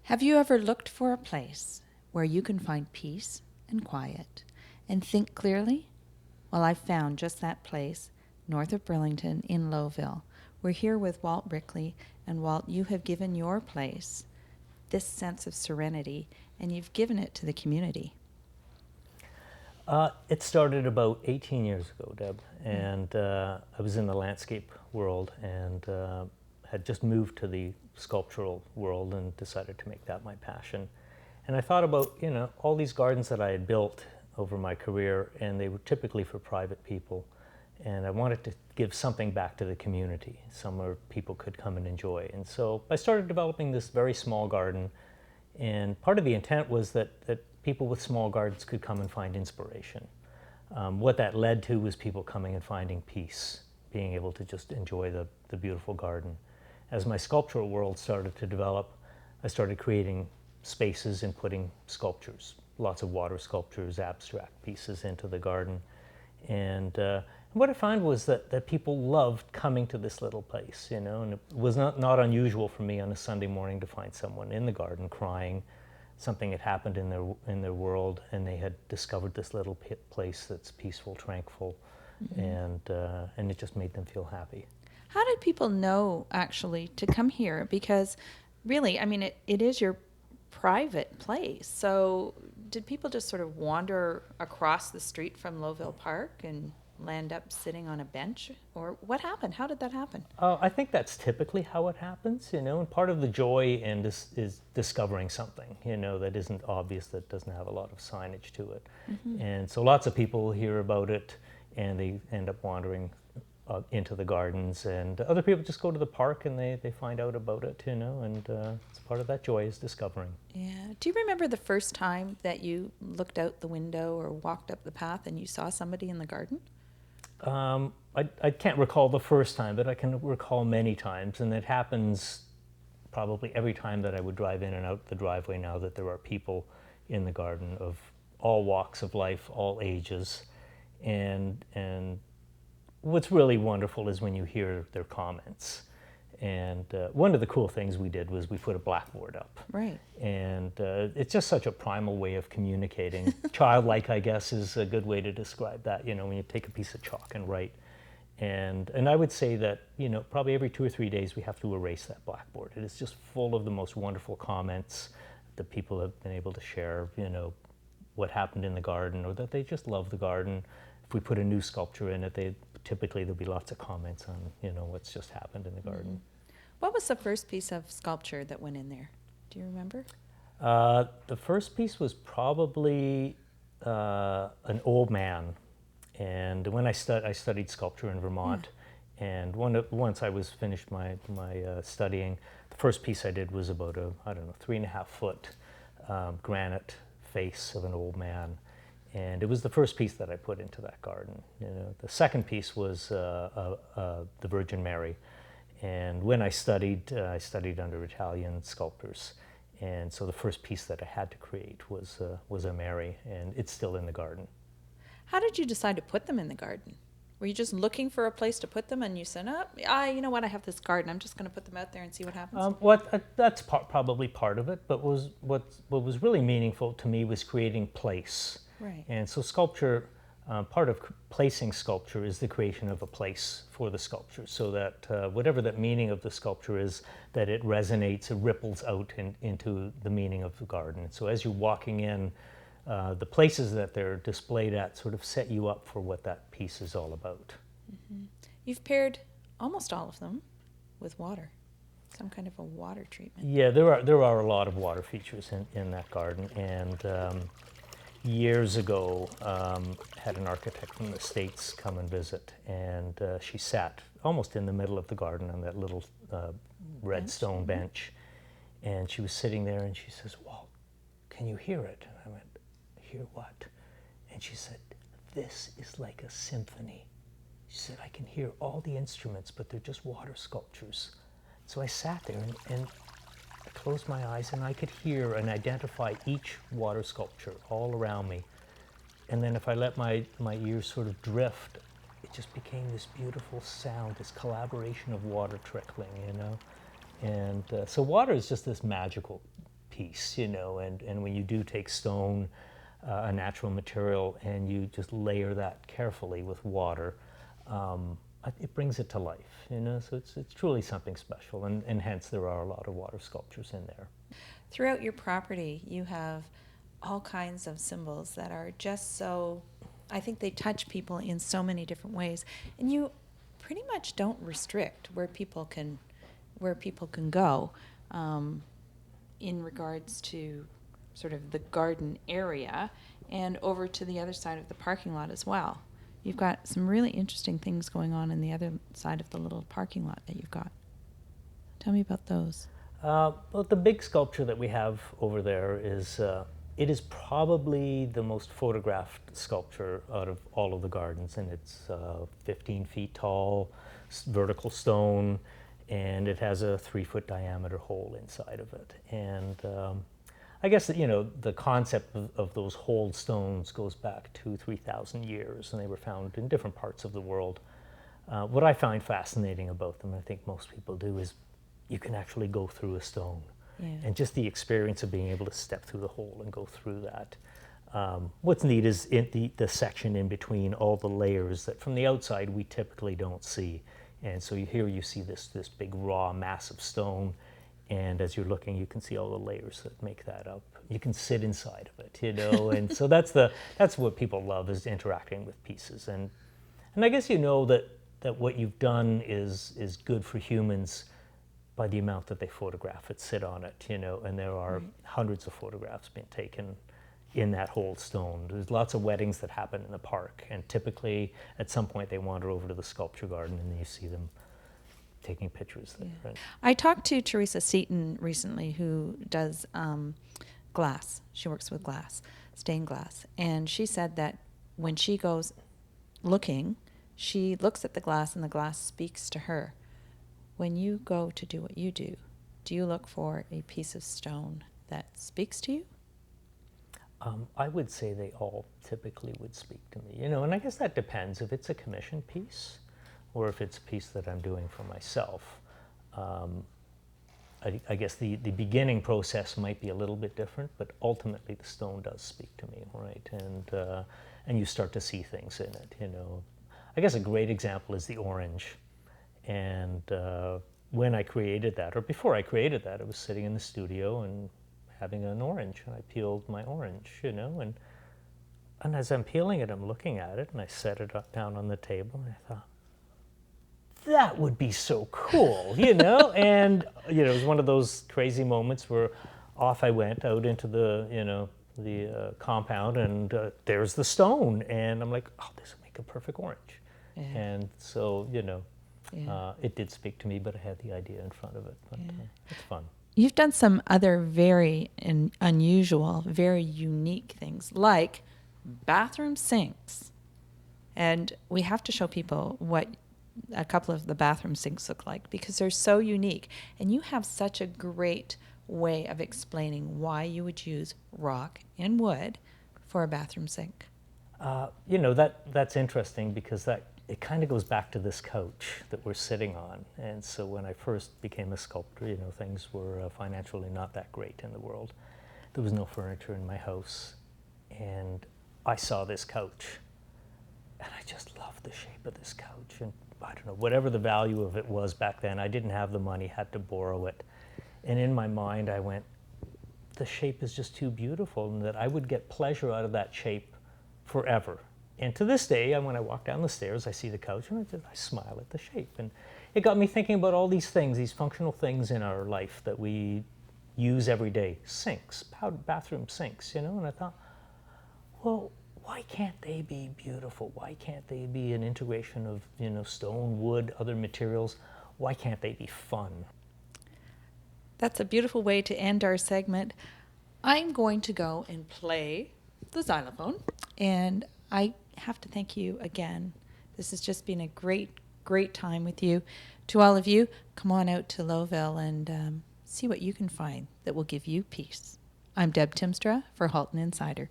Have you ever looked for a place where you can find peace and quiet and think clearly? Well, I've found just that place north of Burlington in Lowville. We're here with Walt Rickli, and Walt, you have given your place this sense of serenity, and you've given it to the community. It started about 18 years ago, Deb, and I was in the landscape world and had just moved to the sculptural world and decided to make that my passion. And I thought about, all these gardens that I had built over my career, and they were typically for private people. And I wanted to give something back to the community, somewhere people could come and enjoy. And so I started developing this very small garden. And part of the intent was that people with small gardens could come and find inspiration. What that led to was people coming and finding peace, being able to just enjoy the beautiful garden. As my sculptural world started to develop, I started creating spaces and putting sculptures, lots of water sculptures, abstract pieces into the garden. And what I found was that people loved coming to this little place, and it was not unusual for me on a Sunday morning to find someone in the garden crying. Something had happened in their world, and they had discovered this little place that's peaceful, tranquil, and it just made them feel happy. How did people know, actually, to come here? Because really, I mean, it is your private place. So did people just sort of wander across the street from Lowville Park and land up sitting on a bench? Or what happened? How did that happen? I think that's typically how it happens, and part of the joy is discovering something, that isn't obvious, that doesn't have a lot of signage to it. And so lots of people hear about it, and they end up wandering into the gardens, and other people just go to the park and they find out about it, and it's part of that joy is discovering. Yeah. Do you remember the first time that you looked out the window or walked up the path and you saw somebody in the garden? I can't recall the first time, but I can recall many times, and it happens probably every time that I would drive in and out the driveway now that there are people in the garden of all walks of life, all ages, and what's really wonderful is when you hear their comments. And one of the cool things we did was we put a blackboard up. Right. And it's just such a primal way of communicating. Childlike, I guess, is a good way to describe that, when you take a piece of chalk and write. And I would say that, probably every 2 or 3 days we have to erase that blackboard. It is just full of the most wonderful comments that people have been able to share, what happened in the garden, or that they just love the garden. If we put a new sculpture in it, typically there'll be lots of comments on, what's just happened in the garden. What was the first piece of sculpture that went in there? Do you remember? The first piece was probably an old man. And when I studied sculpture in Vermont, and once I was finished my studying, the first piece I did was about a 3.5 foot granite face of an old man. And it was the first piece that I put into that garden. The second piece was the Virgin Mary. And when I studied under Italian sculptors. And so the first piece that I had to create was a Mary, and it's still in the garden. How did you decide to put them in the garden? Were you just looking for a place to put them, and you said, you know what, I have this garden, I'm just going to put them out there and see what happens? That's probably part of it, but what was really meaningful to me was creating place. Right. And so sculpture, part of placing sculpture is the creation of a place for the sculpture, so that whatever that meaning of the sculpture is, that it resonates, it ripples out into the meaning of the garden. So as you're walking in, the places that they're displayed at sort of set you up for what that piece is all about. You've paired almost all of them with water, some kind of a water treatment. Yeah, there are a lot of water features in that garden, and years ago, had an architect from the States come and visit, and she sat almost in the middle of the garden on that little red stone bench, and she was sitting there, and she says, "Walt, can you hear it?" And I went, "Hear what?" And she said, "This is like a symphony." She said, "I can hear all the instruments, but they're just water sculptures." So I sat there and I closed my eyes, and I could hear and identify each water sculpture all around me. And then if I let my ears sort of drift, it just became this beautiful sound, this collaboration of water trickling, And so water is just this magical peace, you know, and when you do take stone, a natural material, and you just layer that carefully with water, it brings it to life, you know, so it's truly something special, and hence there are a lot of water sculptures in there. Throughout your property, you have all kinds of symbols that are just so, I think they touch people in so many different ways. And you pretty much don't restrict where people can go in regards to sort of the garden area and over to the other side of the parking lot as well. You've got some really interesting things going on in the other side of the little parking lot that you've got. Tell me about those. Well, the big sculpture that we have over there is, it is probably the most photographed sculpture out of all of the gardens, and it's 15 feet tall, vertical stone, and it has a 3-foot diameter hole inside of it. And I guess that, you know, the concept of those holed stones goes back 2,000-3,000 years, and they were found in different parts of the world. What I find fascinating about them, and I think most people do, is you can actually go through a stone. Yeah. And just the experience of being able to step through the hole and go through that. What's neat is the section in between all the layers that from the outside we typically don't see. And so here you see this big raw massive stone, and as you're looking you can see all the layers that make that up. You can sit inside of it, you know, and so that's what people love, is interacting with pieces. And I guess you know that what you've done is good for humans by the amount that they photograph it, sit on it, you know, and there are hundreds of photographs being taken in that whole stone. There's lots of weddings that happen in the park, and typically at some point they wander over to the sculpture garden and you see them taking pictures there. Yeah. Right? I talked to Teresa Seaton recently, who does glass. She works with glass, stained glass, and she said that when she goes looking, she looks at the glass and the glass speaks to her. When you go to do what you do you look for a piece of stone that speaks to you? I would say they all typically would speak to me, you know, and I guess that depends if it's a commission piece or if it's a piece that I'm doing for myself. I guess the beginning process might be a little bit different, but ultimately the stone does speak to me, right? And you start to see things in it, you know. I guess a great example is the orange. And when I created that, or before I created that, I was sitting in the studio and having an orange, and I peeled my orange, you know, and as I'm peeling it, I'm looking at it, and I set it down on the table, and I thought, that would be so cool, you know? And, you know, it was one of those crazy moments where off I went out into the, you know, the compound, and there's the stone, and I'm like, oh, this would make a perfect orange. Yeah. And so, you know, Yeah. it did speak to me, but I had the idea in front of it. But it's fun. You've done some other very unusual, very unique things, like bathroom sinks. And we have to show people what a couple of the bathroom sinks look like, because they're so unique. And you have such a great way of explaining why you would use rock and wood for a bathroom sink. You know, that's interesting, because it kind of goes back to this couch that we're sitting on. And so when I first became a sculptor, you know, things were financially not that great in the world. There was no furniture in my house. And I saw this couch, and I just loved the shape of this couch. And I don't know, whatever the value of it was back then, I didn't have the money, had to borrow it. And in my mind, I went, the shape is just too beautiful, and that I would get pleasure out of that shape forever. And to this day, when I walk down the stairs, I see the couch, and I smile at the shape. And it got me thinking about all these things, these functional things in our life that we use every day. Sinks, bathroom sinks, you know? And I thought, well, why can't they be beautiful? Why can't they be an integration of, you know, stone, wood, other materials? Why can't they be fun? That's a beautiful way to end our segment. I'm going to go and play the xylophone, and I have to thank you again. This has just been a great, great time with you. To all of you, come on out to Lowville and see what you can find that will give you peace. I'm Deb Timstra for Halton Insider.